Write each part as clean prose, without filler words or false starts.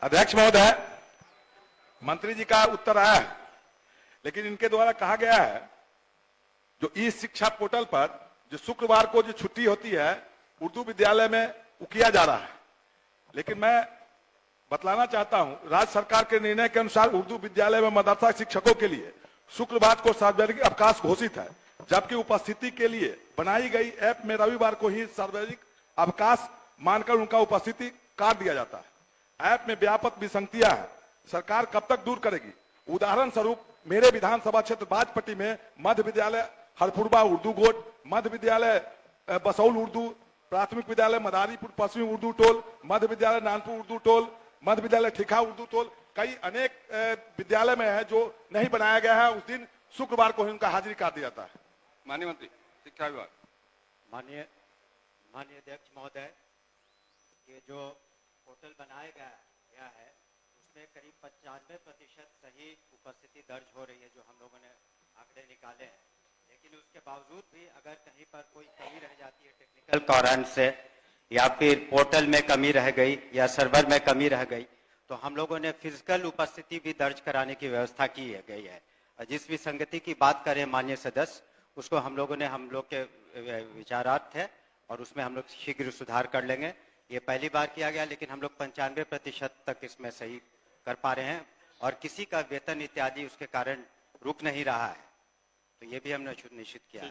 अध्यक्ष महोदय, मंत्री जी का उत्तर आया है, लेकिन इनके द्वारा कहा गया है जो ई शिक्षा पोर्टल पर जो शुक्रवार को जो छुट्टी होती है उर्दू विद्यालय में वो किया जा रहा है। लेकिन मैं बतलाना चाहता हूं, राज्य सरकार के निर्णय के अनुसार उर्दू विद्यालय में मदरसा शिक्षकों के लिए शुक्रवार को सार्वजनिक अवकाश घोषित है, जबकि उपस्थिति के लिए बनाई गई ऐप में रविवार को ही सार्वजनिक अवकाश मानकर उनका उपस्थिति काट दिया जाता है। ऐप में व्यापक विसंगतियां हैं, सरकार कब तक दूर करेगी? उदाहरण स्वरूप मेरे विधानसभा क्षेत्र बाजपट्टी में मध्य विद्यालय हरपुरबा उर्दू गोट, मध्य विद्यालय बसौल उर्दू, प्राथमिक विद्यालय मदारीपुर पश्चिमी उर्दू टोल, मध्य विद्यालय नानपुर उर्दू टोल, मध्य विद्यालय ठिका उर्दू टोल, कई अनेक विद्यालय में है जो नहीं बनाया गया है। उस दिन शुक्रवार को ही उनका हाजिरी काट दिया जाता है। माननीय मंत्री शिक्षा विभाग। माननीय अध्यक्ष महोदय, ये जो पोर्टल बनाया गया है उसमें करीब 95% सही उपस्थिति दर्ज हो रही है, जो हम लोगों ने आंकड़े निकाले हैं। लेकिन उसके बावजूद भी अगर कहीं पर कोई कमी रह जाती है टेक्निकल कारण से, या फिर पोर्टल में कमी रह गई या सर्वर में कमी रह गई, तो हम लोगों ने फिजिकल उपस्थिति भी दर्ज कराने की व्यवस्था की गई है। जिस विसंगति की बात करें माननीय सदस्य, उसको हम लोग के विचारार्थ है और उसमें हम लोग शीघ्र सुधार कर लेंगे। ये पहली बार किया गया, लेकिन हम लोग 95% तक इसमें सही कर पा रहे हैं और किसी का वेतन इत्यादि उसके कारण रुक नहीं रहा है, तो ये भी हमने निश्चित किया है।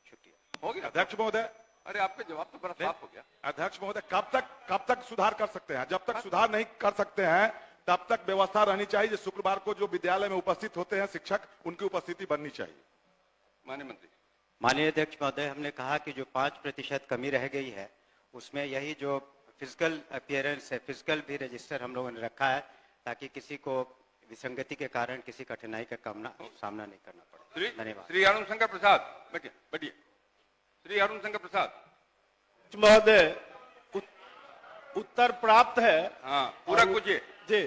शुक्रिया। हो गया अध्यक्ष महोदय, अरे आपका जवाब तो बड़ा साफ हो गया। अध्यक्ष महोदय, कब तक सुधार कर सकते हैं? जब तक सुधार नहीं कर सकते हैं तब तक व्यवस्था रहनी चाहिए। शुक्रवार को जो विद्यालय में उपस्थित होते हैं शिक्षक, उनकी उपस्थिति बननी चाहिए। माननीय मंत्री। माननीय अध्यक्ष महोदय, हमने कहा कि जो 5% कमी रह गई है उसमें यही जो फिजिकल अपीयरेंस है, फिजिकल भी रजिस्टर हम लोगों ने रखा है, ताकि किसी को विसंगति के कारण किसी कठिनाई का सामना नहीं करना पड़े। धन्यवाद। श्री अरुण शंकर प्रसाद, बैठिए। श्री अरुण शंकर प्रसाद। महोदय, उत्तर प्राप्त है। हाँ, पूरा पूछिए जी।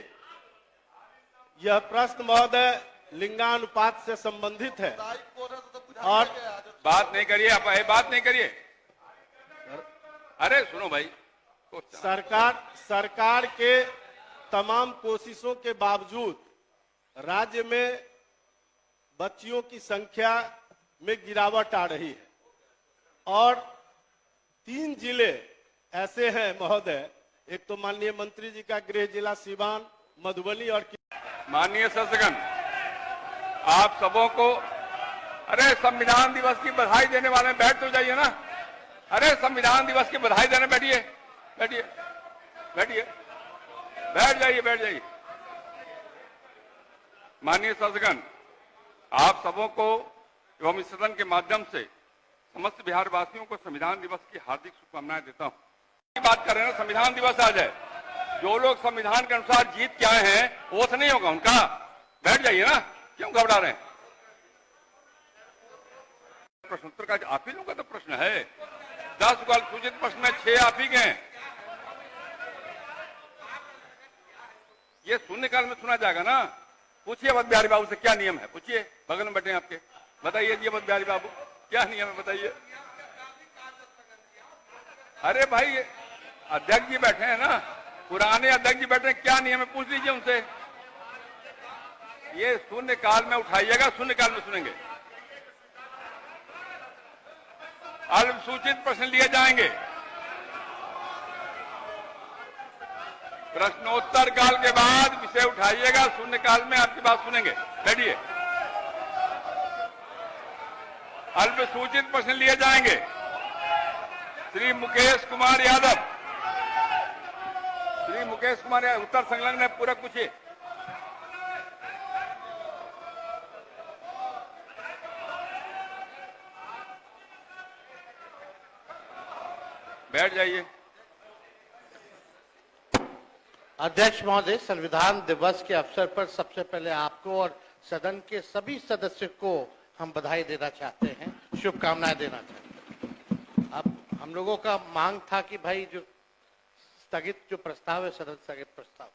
यह प्रश्न महोदय लिंगानुपात से संबंधित है और बात नहीं करिए आप, बात नहीं करिए। अरे सुनो भाई, सरकार के तमाम कोशिशों के बावजूद राज्य में बच्चियों की संख्या में गिरावट आ रही है और 3 जिले ऐसे हैं महोदय, एक तो माननीय मंत्री जी का गृह जिला सीवान, मधुबनी और माननीय सदस्यगण, आप सबों को अरे संविधान दिवस की बधाई देने वाले बैठ तो जाइए ना। अरे संविधान दिवस की बधाई देने बैठिए, बैठिए, बैठिए, बैठ जाइए। माननीय सदस्यगण, आप सबों को एवं इस सदन के माध्यम से समस्त बिहार वासियों को संविधान दिवस की हार्दिक शुभकामनाएं देता हूं। बात कर रहे हैं ना, संविधान दिवस आ जाए, जो लोग संविधान के अनुसार जीत के आए हैं वो तो नहीं होगा उनका। बैठ जाइए ना, क्यों घबरा रहे हैं? प्रश्नोत्तर का आप ही लोगों का तो प्रश्न है। 10 गल सूचित प्रश्न में 6 आप ही गए। ये शून्यकाल में सुना जाएगा ना। पूछिए अवध बिहारी बाबू से क्या नियम है, पूछिए, बगल में बैठे हैं आपके, बताइए जी अवध बिहारी बाबू क्या नियम है, बताइए। अरे भाई अध्यक्ष जी बैठे हैं ना, पुराने अध्यक्ष जी बैठे हैं, क्या नियम है पूछ लीजिए उनसे। ये शून्यकाल में उठाइएगा, शून्यकाल में सुनेंगे। अल्पसूचित प्रश्न लिए जाएंगे। प्रश्नोत्तर काल के बाद विषय उठाइएगा, शून्यकाल में आपकी बात सुनेंगे। बैठिए। अल्पसूचित प्रश्न लिए जाएंगे। श्री मुकेश कुमार यादव, उत्तर संलग्न है, पूरा पूछिए। बैठ जाइए। अध्यक्ष महोदय, संविधान दिवस के अवसर पर सबसे पहले आपको और सदन के सभी सदस्यों को हम बधाई देना चाहते हैं, शुभकामनाएं देना चाहते हैं। अब हम लोगों का मांग था कि भाई जो स्थगित जो प्रस्ताव है, सदन स्थगित प्रस्ताव,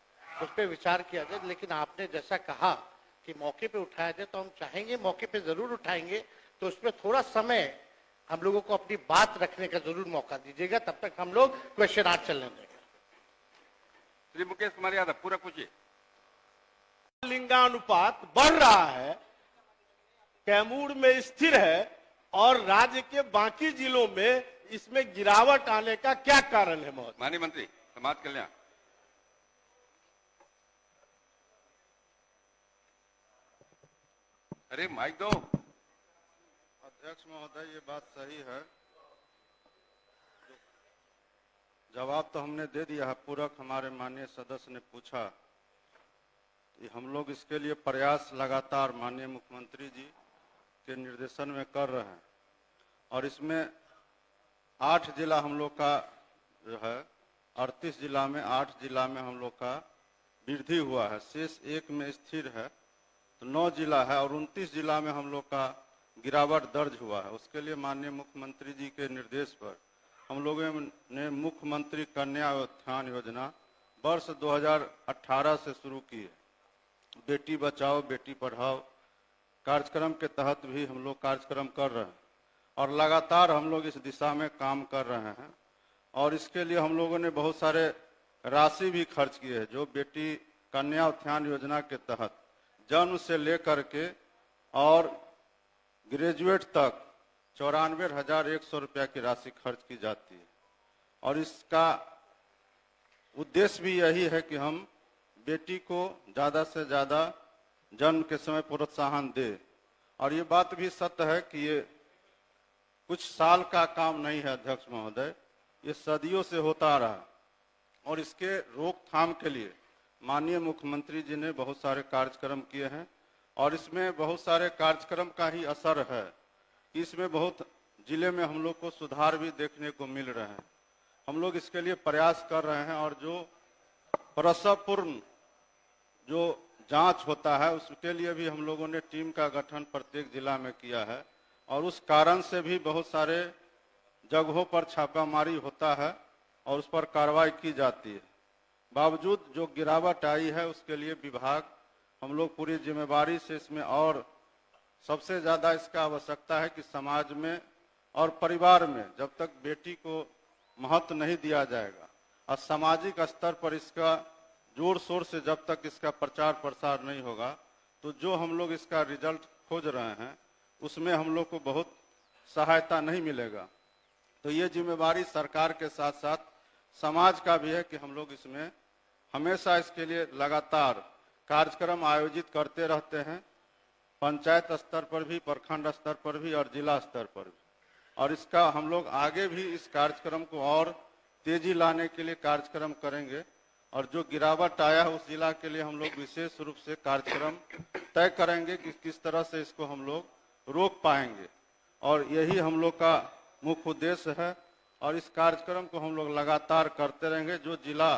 उस पर विचार किया जाए, लेकिन आपने जैसा कहा कि मौके पे उठाया जाए, तो हम चाहेंगे मौके पे जरूर उठाएंगे। तो उसमें थोड़ा समय हम लोगों को अपनी बात रखने का जरूर मौका दीजिएगा, तब तक हम लोग क्वेश्चन आंसर चलने देंगे। श्री मुकेश कुमार यादव पूरा पूछिए। लिंगानुपात बढ़ रहा है, कैमूर में स्थिर है और राज्य के बाकी जिलों में इसमें गिरावट आने का क्या कारण है महोदय? माननीय मंत्री समाज कल्याण। अरे माइक दो। अध्यक्ष महोदय, ये बात सही है। जवाब तो हमने दे दिया है। पूरक हमारे माननीय सदस्य ने पूछा, हम लोग इसके लिए प्रयास लगातार माननीय मुख्यमंत्री जी के निर्देशन में कर रहे हैं और इसमें 8 जिला हम लोग का जो है 38 जिला में 8 जिला में हम लोग का वृद्धि हुआ है, शेष 1 में स्थिर है, तो 9 जिला है और 29 जिला में हम लोग का गिरावट दर्ज हुआ है। उसके लिए माननीय मुख्यमंत्री जी के निर्देश पर हम लोगों ने मुख्यमंत्री कन्या उत्थान योजना वर्ष 2018 से शुरू की है। बेटी बचाओ बेटी पढ़ाओ कार्यक्रम के तहत भी हम लोग कार्यक्रम कर रहे हैं और लगातार हम लोग इस दिशा में काम कर रहे हैं और इसके लिए हम लोगों ने बहुत सारे राशि भी खर्च की है, जो बेटी कन्या उत्थान योजना के तहत जन्म से लेकर के और ग्रेजुएट तक 94,100 रुपया की राशि खर्च की जाती है और इसका उद्देश्य भी यही है कि हम बेटी को ज़्यादा से ज़्यादा जन्म के समय प्रोत्साहन दे। और ये बात भी सत्य है कि ये कुछ साल का काम नहीं है अध्यक्ष महोदय, ये सदियों से होता रहा और इसके रोकथाम के लिए माननीय मुख्यमंत्री जी ने बहुत सारे कार्यक्रम किए हैं और इसमें बहुत सारे कार्यक्रम का ही असर है कि इसमें बहुत जिले में हम लोग को सुधार भी देखने को मिल रहे हैं। हम लोग इसके लिए प्रयास कर रहे हैं और जो प्रसवपूर्व जो जांच होता है उसके लिए भी हम लोगों ने टीम का गठन प्रत्येक जिला में किया है और उस कारण से भी बहुत सारे जगहों पर छापामारी होता है और उस पर कार्रवाई की जाती है। बावजूद जो गिरावट आई है उसके लिए विभाग हम लोग पूरी जिम्मेवारी से इसमें और सबसे ज़्यादा इसका आवश्यकता है कि समाज में और परिवार में जब तक बेटी को महत्व नहीं दिया जाएगा और सामाजिक स्तर पर इसका जोर शोर से जब तक इसका प्रचार प्रसार नहीं होगा तो जो हम लोग इसका रिजल्ट खोज रहे हैं उसमें हम लोग को बहुत सहायता नहीं मिलेगा। तो ये जिम्मेवारी सरकार के साथ साथ समाज का भी है कि हम लोग इसमें हमेशा इसके लिए लगातार कार्यक्रम आयोजित करते रहते हैं, पंचायत स्तर पर भी, प्रखंड स्तर पर भी और जिला स्तर पर भी। और इसका हम लोग आगे भी इस कार्यक्रम को और तेजी लाने के लिए कार्यक्रम करेंगे और जो गिरावट आया है उस जिला के लिए हम लोग विशेष रूप से कार्यक्रम तय करेंगे कि किस तरह से इसको हम लोग रोक पाएंगे और यही हम लोग का मुख्य उद्देश्य है और इस कार्यक्रम को हम लोग लगातार करते रहेंगे। जो जिला